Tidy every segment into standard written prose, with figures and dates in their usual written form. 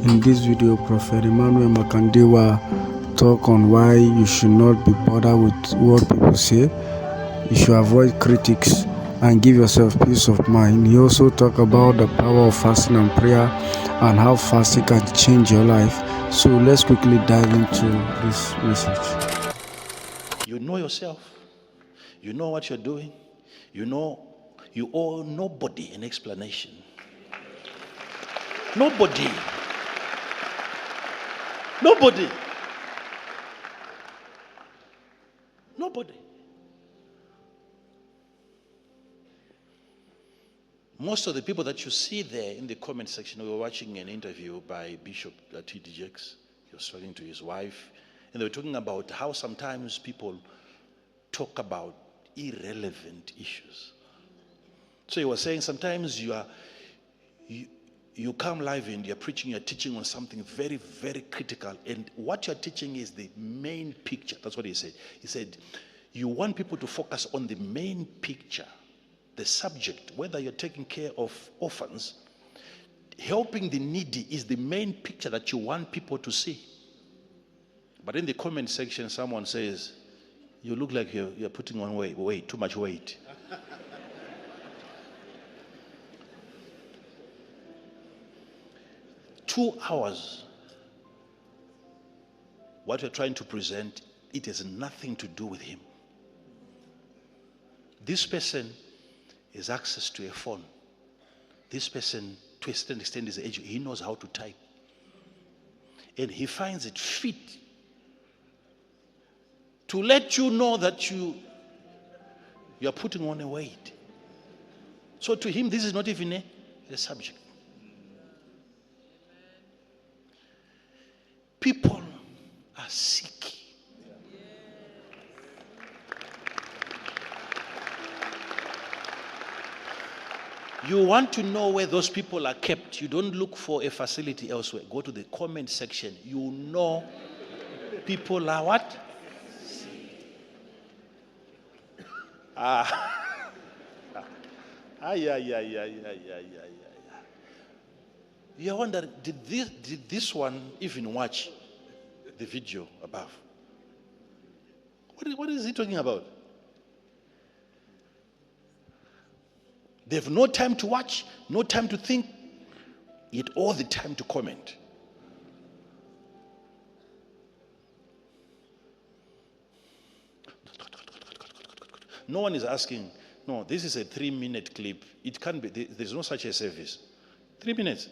In this video, Prophet Emmanuel Makandiwa talk on why you should not be bothered with what people say. You should avoid critics and give yourself peace of mind. He also talk about the power of fasting and prayer and how fasting can change your life. So let's quickly dive into this message. You know yourself. You know what you're doing. You know you owe nobody an explanation. Nobody. Nobody. Nobody. Most of the people that you see there in the comment section, we were watching an interview by Bishop T.D. Jakes. He was talking to his wife, and they were talking about how sometimes people talk about irrelevant issues. So he was saying sometimes you come live and you're preaching, you're teaching on something very, very critical, and what you're teaching is the main picture. That's what he said. He said, you want people to focus on the main picture, the subject, whether you're taking care of orphans, helping the needy is the main picture that you want people to see. But in the comment section, someone says, you look like you're putting on weight, too much weight. 2 hours. What we're trying to present, it has nothing to do with him. This person has access to a phone. This person, to a certain extent, is educated. He knows how to type. And he finds it fit to let you know that you're putting on a weight. So to him, this is not even a subject. People are sick. You want to know where those people are kept. You don't look for a facility elsewhere. Go to the comment section. You know people are what? You wonder, did this one even watch the video above? What is he talking about? They have no time to watch, no time to think, yet all the time to comment. No one is asking, no, this is a 3-minute clip. It can't be, there's no such a service. 3 minutes.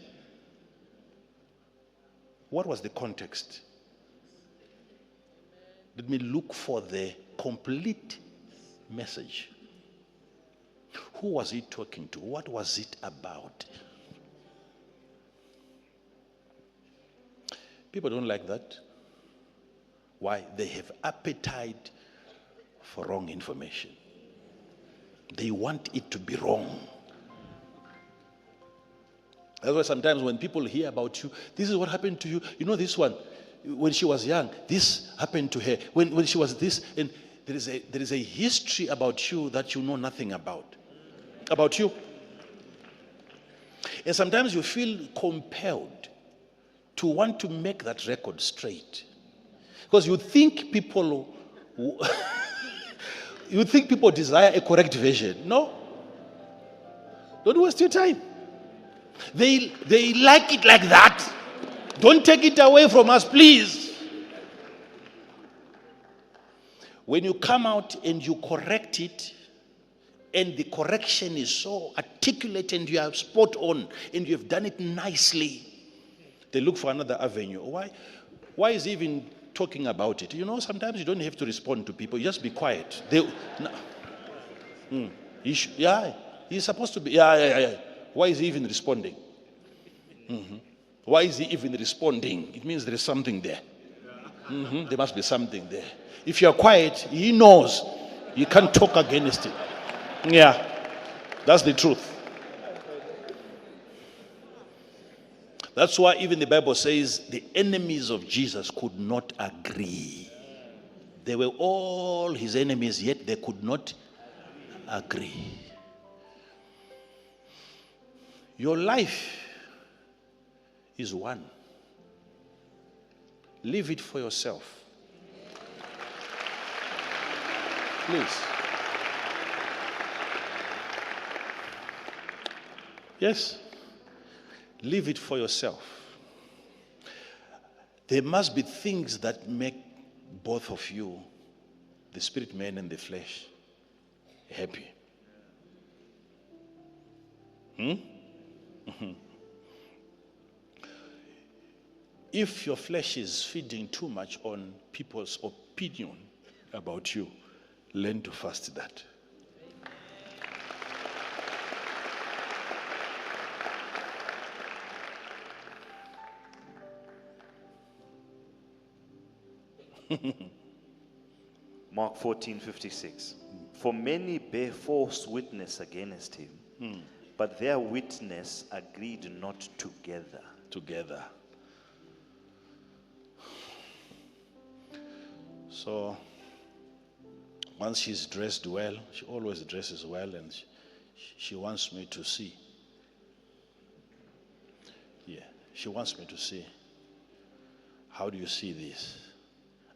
What was the context? Let me look for the complete message. Who was he talking to? What was it about? People don't like that. Why? They have appetite for wrong information. They want it to be wrong. That's why sometimes when people hear about you, this is what happened to you. You know this one, when she was young, this happened to her. When she was this, and there is a history about you that you know nothing about you. And sometimes you feel compelled to want to make that record straight. Because you think people desire a correct version. No. Don't waste your time. They like it like that. Don't take it away from us, please. When you come out and you correct it, and the correction is so articulate and you are spot on and you have done it nicely, they look for another avenue. Why is he even talking about it? You know, sometimes you don't have to respond to people. You just be quiet. He's supposed to be. Yeah. Why is he even responding? Why is he even responding? It means there is something there. There must be something there. If you are quiet, he knows you can't talk against it. Yeah, that's the truth. That's why even the Bible says the enemies of Jesus could not agree. They were all his enemies, yet they could not agree. Your life is one. Leave it for yourself. Please. Yes. Leave it for yourself. There must be things that make both of you, the spirit man and the flesh, happy. If your flesh is feeding too much on people's opinion about you, learn to fast that. Mark 14:56. For many bear false witness against him, but their witness agreed not together. Together. So, once she's dressed well, she always dresses well, and she wants me to see. Yeah, she wants me to see. How do you see this?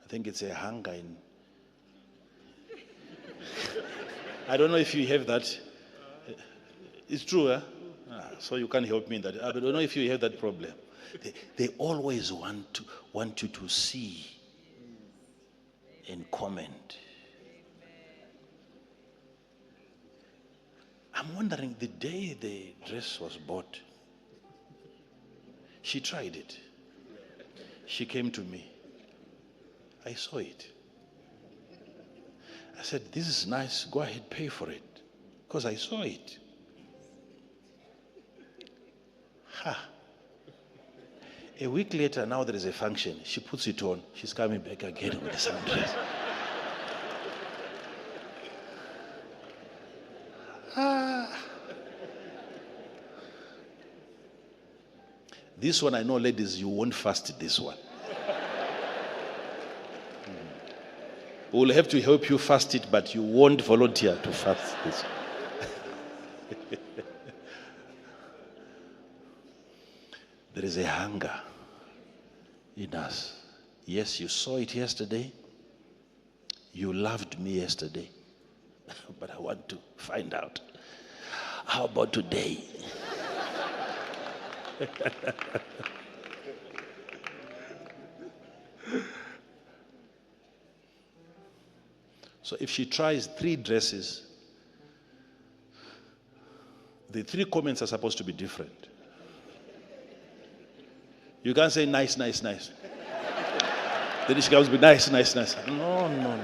I think it's a hunger in. I don't know if you have that. It's true, eh? So you can't help me in that. I don't know if you have that problem. They always want you to see and comment. I'm wondering, the day the dress was bought, she tried it. She came to me. I saw it. I said, this is nice. Go ahead, pay for it. Because I saw it. A week later, now there is a function. She puts it on. She's coming back again with the same dress. This one, I know, ladies, you won't fast this one. We'll have to help you fast it, but you won't volunteer to fast this one. There is a hunger in us. Yes, you saw it yesterday. You loved me yesterday. But I want to find out. How about today? So if she tries 3 dresses, the 3 comments are supposed to be different. You can't say nice, nice, nice. Then she comes with nice, nice, nice. No.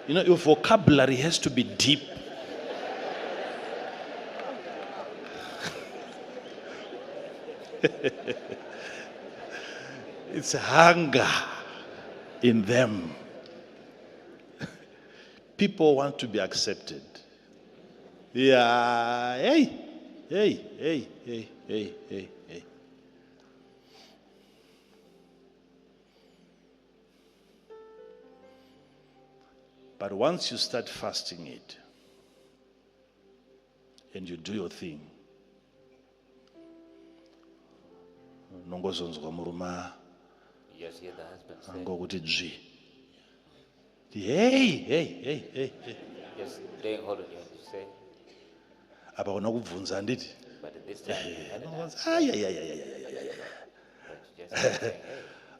You know, your vocabulary has to be deep. It's hunger in them. People want to be accepted. Yeah, hey. But once you start fasting it, and you do your thing, nongozonzwa muruma You just hear the husband say, ngokuti dzvi. Hey. just laying hold on you and you say, Apa una kubvunza nditi? but at this time, you had it asked, Ayayayayayayaya. but you just kept saying, hey,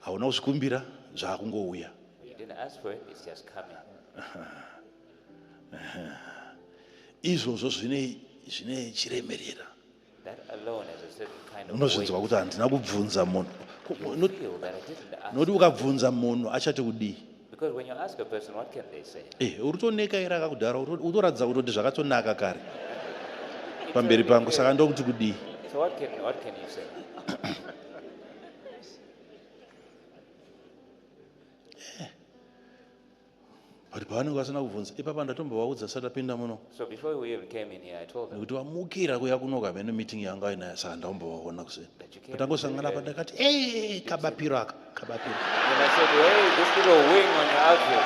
Hauna kuzvikumbira zvakungouya. you didn't ask for it, it's just coming. Izvozvo zvine chiremerera. That alone is a certain kind of Unozvinzwa kuti weight. handina kubvunza munhu. You feel that I didn't ask. Noti ukabvunza munhu achati kudii? Because when you ask a person, what can they say? Uri kutoneka ere akakudhara, utoratidza kutoti zvakatonaka kare pamberi pangu, saka ndokuti kudii? So what can you say? But pavanenge vasina kubvunza, ipapa ndatombovaudza sati apinda muno So before we even came in here, I told them nekuti vamukira kuya kunoka vene meeting yanga inayo, saka ndaombovaona kuseni. that you came. Patangosangana padakati, kabapiro aka, kabapiro. And I said, hey, this little wing on your outfit.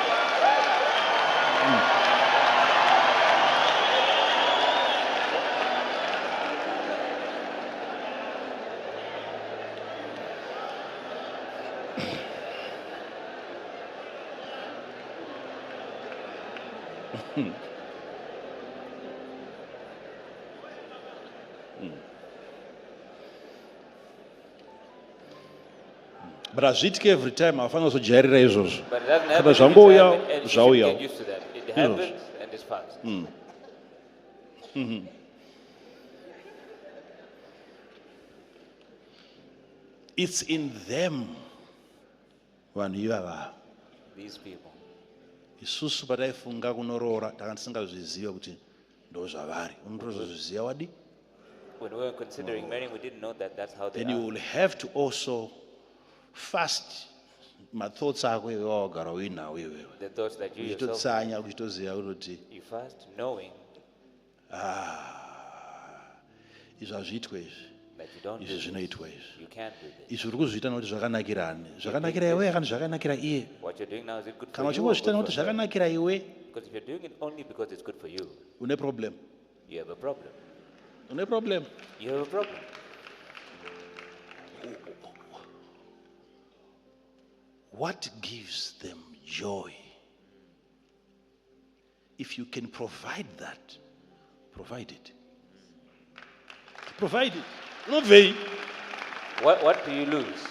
But hazvitiki every time hafanira kuzojairira izvozvo. But it doesn't Kana happen every zvangouya time, and you should zvauya. get used to that. It happens and it's fast. It's in them vanhu ivava. These people. Isusu pataifunga kunoroora takanga tisingazviziva kuti ndo zvavari. Unotozozviziva wadi? When we were considering marrying, we didn't know that that's how they Then you are. will have to also fast mathoughts ako iwe wagara uinawo iwewe. The thoughts that you yourself, Uchitotsanya uchitoziva kuti you fast knowing izvi hazviitwe izvi. that you don't do Izvi this. zvinoitwa izvi. You can't do this. Izvi uri kuzviita nokuti zvakanakira ani? Zvakanakira iwe kana zvakanakira iye? What you're doing now, is it good for Kana you or uchingozviita good nokuti for her? zvakanakira iwe, Because if you're doing it only because it's good for you, une problem. you have a problem. Une problem. You have a problem. What gives them joy? If you can provide that, provide it. Provide it. No way. What do you lose?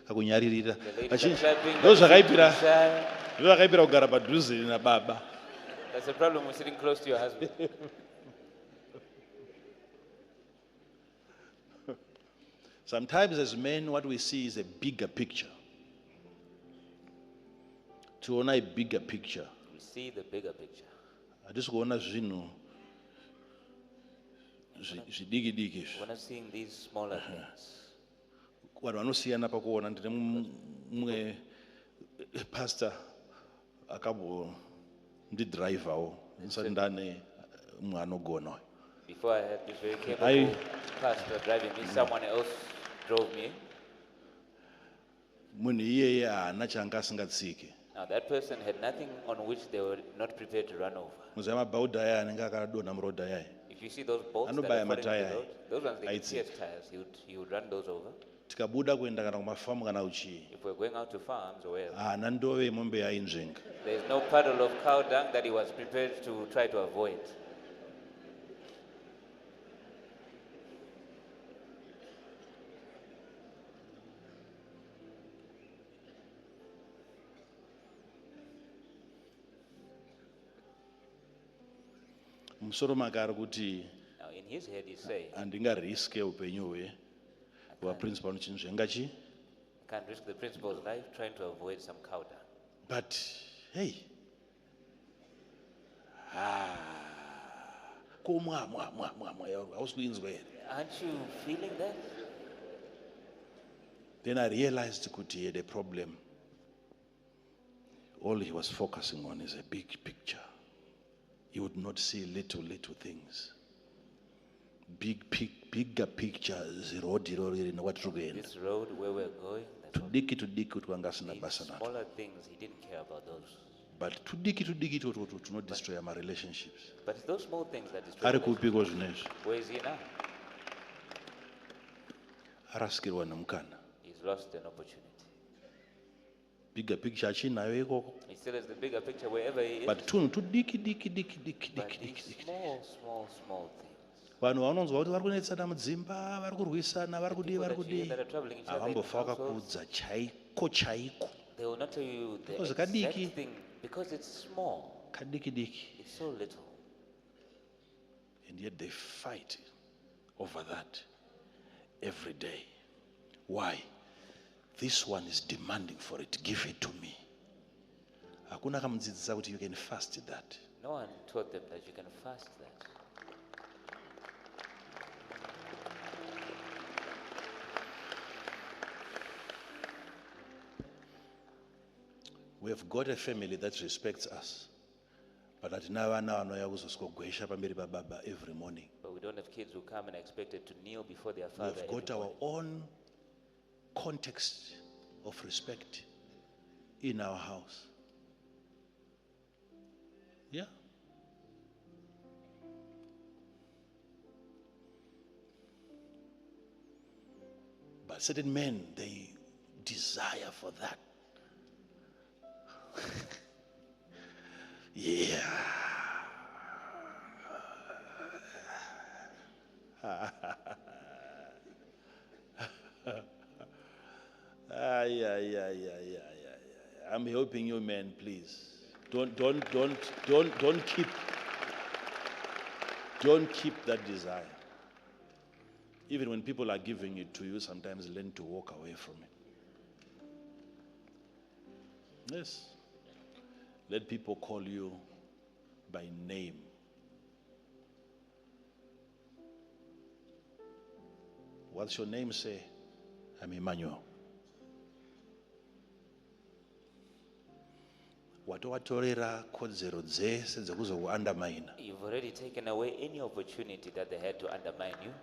kakunyaririra The ladies are clapping, ndo but zvakaipira shy. ndo zvakaipira kugara padhuze nababa. That's the problem with sitting close to your husband. Sometimes as men what we see is a bigger picture. Tuona a bigger picture. We see the bigger picture. Hatisi kuona zvinhu zvidiki diki izvi. We're not seeing these smaller things. Vanhu vanosiyana pakuona. Ndine mumwe pastor akambondidhiraivhawo ndisati ndane mumwe anogona. Before I had this very I- capable pastor driving me, someone else drove me. Munhu iyeye haana changa asingatsiki. Now that person had nothing on which they were not prepared to run over. Muziva mabhaudha aya anenge akadonha murodha yaya. If you see those bolts that Anobaya are falling into mataya. the road, those ones they can Aitsi. see as tires. He would run those over. Tikabuda kuenda kana kumafamu kana uchii. If we're going out to farms or wherever, Haana ndove yemombe yainzvenga. there's no puddle of cow dung that he was prepared to try to avoid. Musoro make ari kuti Now in his head he's saying, handingariske upenyu hwaprincipal nochinzvenga chi. can't risk the principal's life trying to avoid some cow dung. But hey, ko hausi kuinzwa here. Aren't you feeling that? Then I realized kuti he had a problem. All he was focusing on is a big picture. He would not see little things. Bigger picture zirodi nekwatiri kuenda. This road where we're going, that's what Tudiki kuti wanga asina these basa nato. smaller things, he didn't care about those. But tudiki to not destroy my relationships. But it's those small things that destroy Ari relationships. kupiko zvinezvi. Where is he now? Arasikirwa nemukana. He's lost an opportunity. Bigger picture achinayo ikoko. He still has the bigger picture wherever he is. But tunhu tudiki. But these small things. Vanhu vanonzwa kuti vari kunetsana mudzimba, vari kurwisana, vari kudii, vari People that you hear kudii. that are troubling each other in Havambofa households, vakakudza chaiko. they will not tell you the Because exact kadiki. thing because it's small. Kadiki. It's so little. And yet they fight over that every day. Why? This one is demanding for it. Give it to me. Hakuna kamudzidzisa kuti you can fast that. No one taught them that you can fast that. We have got a family that respects us. But hatina vana vanouya kuzoswogwesha pamberi pababa every morning. But we don't have kids who come and are expected to kneel before their We father. have got every our morning. own context of respect in our house. Yeah. But certain men, they desire for that. Yeah. Yeah. I'm helping you, man, please. Don't keep that desire. Even when people are giving it to you, sometimes learn to walk away from it. Yes. Let people call you by name. What's your name say? I'm Emmanuel. Watowatorera kodzero dzese dzekuzokuundermine. You've already taken away any opportunity that they had to undermine you.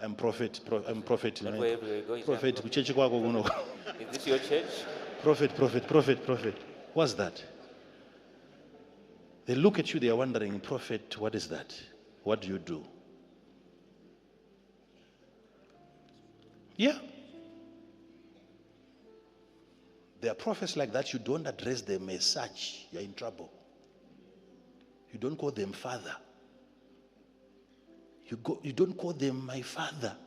I'm prophet. I'm prophet. Not for everywhere you go, you say, Prophet. "I'm Kuchechi kwako kuno. Is this your church? Prophet. What's that? They look at you, they are wondering, prophet, what is that? What do you do? Yeah. There are prophets like that, you don't address them as such, you're in trouble. You don't call them father. You don't call them my father.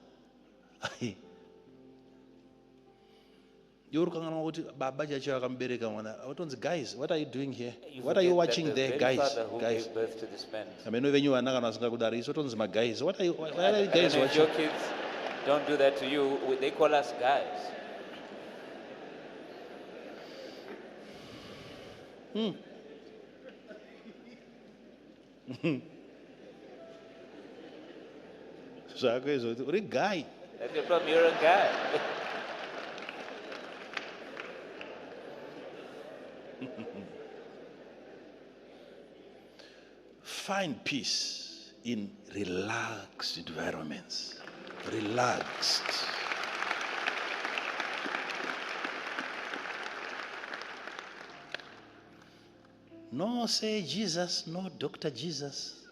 Guys, what are you doing here? You What are you forget that watching the there, very guys? father who Guys. gave birth to this man. I mean, when you are not guys, what are you I guys don't know if watching? your kids don't do that to you. They call us guys. What a guy. That's your problem. You're a guy. Find peace in relaxed environments. Relaxed. No say Jesus, no Dr. Jesus,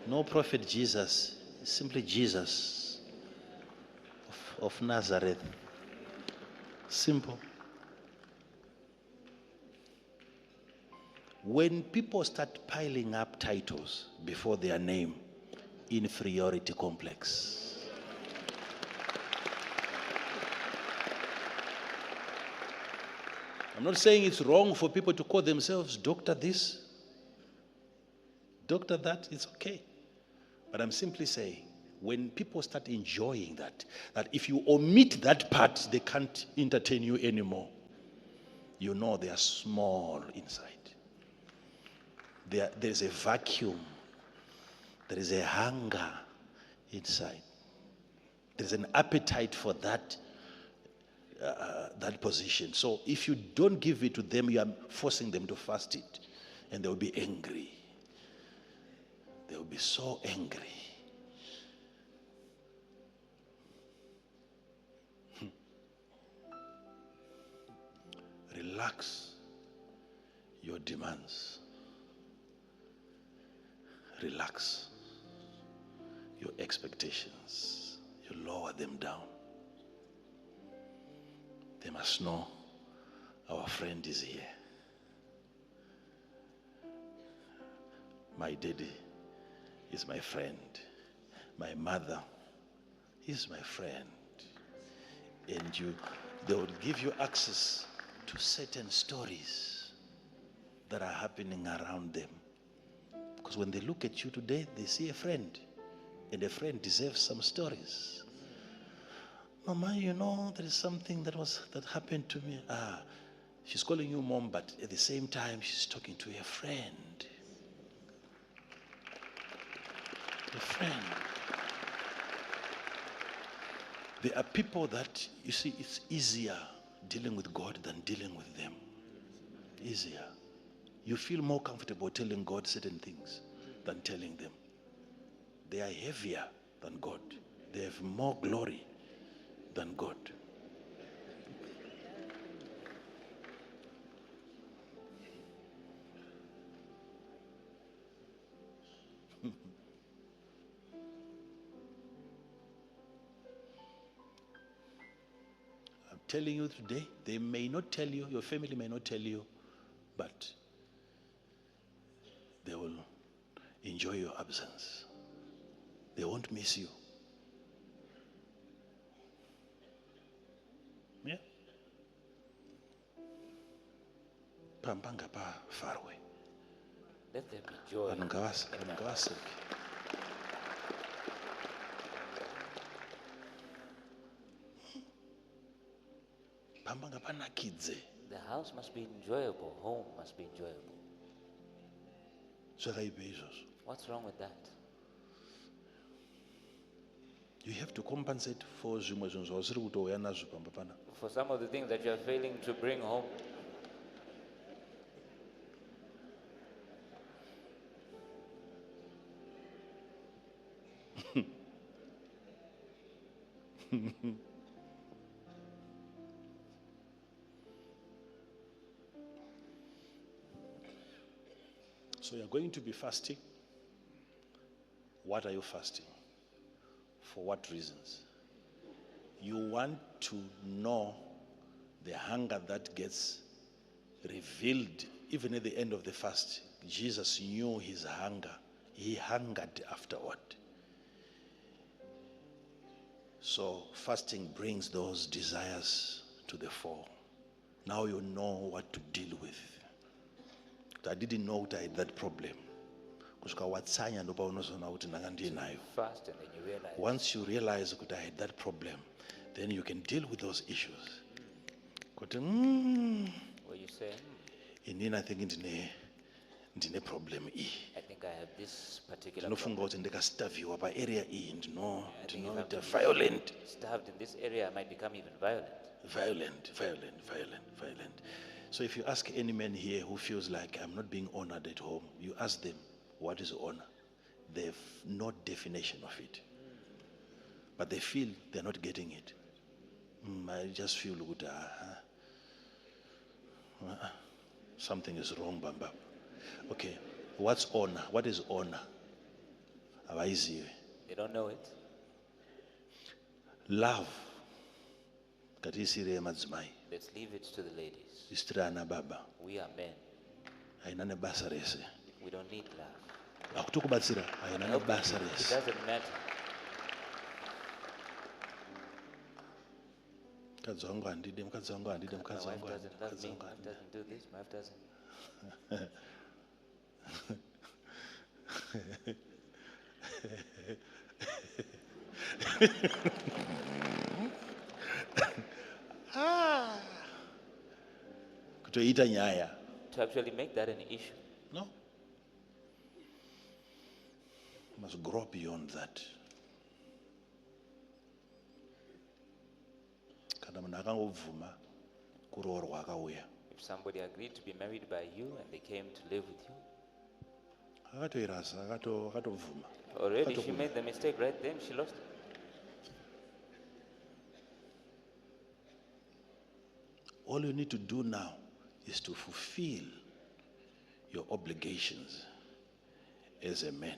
no Prophet Jesus, simply Jesus of Nazareth. Simple. When people start piling up titles before their name, inferiority complex. I'm not saying it's wrong for people to call themselves doctor this, doctor that, it's okay. But I'm simply saying, when people start enjoying that if you omit that part, they can't entertain you anymore. You know they are small inside. There's a vacuum. There is a hunger inside. There's an appetite for that position. So if you don't give it to them, you are forcing them to fast it. And they'll be angry. They'll be so angry. Relax your demands. Relax your expectations. You lower them down. They must know our friend is here. My daddy is my friend. My mother is my friend. And they will give you access to certain stories that are happening around them. Because when they look at you today, they see a friend. And a friend deserves some stories. Mama, you know, there is something that happened to me. She's calling you mom, but at the same time, she's talking to a friend. A friend. There are people that, you see, it's easier dealing with God than dealing with them. Easier. You feel more comfortable telling God certain things than telling them. They are heavier than God. They have more glory than God. telling you today, they may not tell you, your family may not tell you, but they will enjoy your absence. They won't miss you. Yeah? Pambanga pa far away. Let there be joy. Vanhu ngavaseke. Pambanga panakidze. The house must be enjoyable. Home must be enjoyable. Zvakaipa izvozvo. What's wrong with that? You have to compensate for zvimwe zvinhu zvausiri kutouya nazvo pamba pana. For some of the things that you are failing to bring home. So you're going to be fasting. What are you fasting? For what reasons? You want to know the hunger that gets revealed even at the end of the fast. Jesus knew his hunger. He hungered afterward. So fasting brings those desires to the fore. Now you know what to deal with. I didn't know that I had that problem. Fast and then you realize. Once you realize that I had that problem, then you can deal with those issues. Where you say, Inini, I think ndine problem E. I think I have this particular Ndinofunga problem. kuti ndikastaviwa paarea E I think if I'm ndinoita violent. starved in this area, I might become even violent. Violent. So if you ask any man here who feels like I'm not being honored at home, you ask them, what is honor? They have no definition of it. But they feel they're not getting it. I just feel good. Something is wrong, Bamba. Okay, what's honor? What is honor? They don't know it. Love. Katisire madzimai. Let's leave it to the ladies. Istrana baba. We are men. Haina nebasa rese. We don't need love. Akutokubatsira haina nebasa It rese. doesn't matter. Mukadzi wangu handide, mukadzi wangu handide, My mukadzi wife wangu handide, doesn't love mukadzi me. wangu My wife handide. doesn't do this. My wife doesn't. Kutoita nyaya. To actually make that an issue. No. You must grow beyond that. Kana munhu akangobvuma kuroorwa akauya. If somebody agreed to be married by you and they came to live with you, Akatoirasa, akatobvuma. already she made the mistake right then, she lost it. All you need to do now is to fulfill your obligations as a man.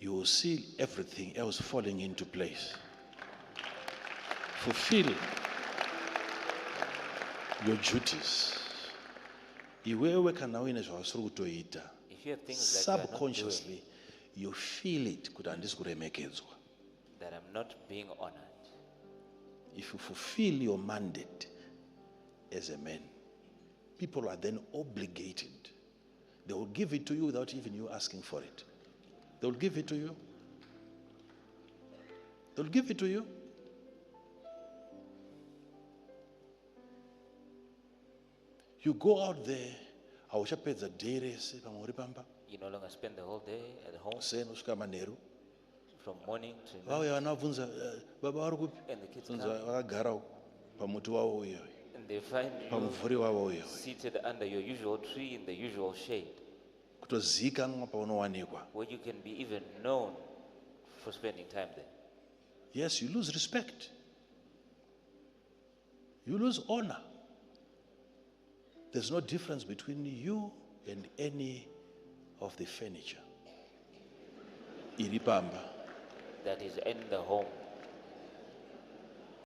You will see everything else falling into place. Fulfill your duties. Iwewe kana uine zvawasiri kutoita, If you have things that you are not doing, subconsciously you feel it kuti handisi kuremekedzwa. that I'm not being honored, If you fulfill your mandate as a man, people are then obligated. They will give it to you without even you asking for it. They will give it to you. They will give it to you. You go out there, hauchapedza day rese pamwe uri pamba, you no longer spend the whole day at home sena usvika manheru. from morning to night, Vauya vana vabvunza, baba vari kupi? and the kids Vabvunza come vakagara pamuti wavo uyoyo, and they find you pamumvuri wavo uyoyo. seated under your usual tree in the usual shade, Kutozikanwa paunowanikwa. where you can be even known for spending time there. Yes, you lose respect. You lose honor. There's no difference between you and any of the furniture. Iripamba. That is in the home.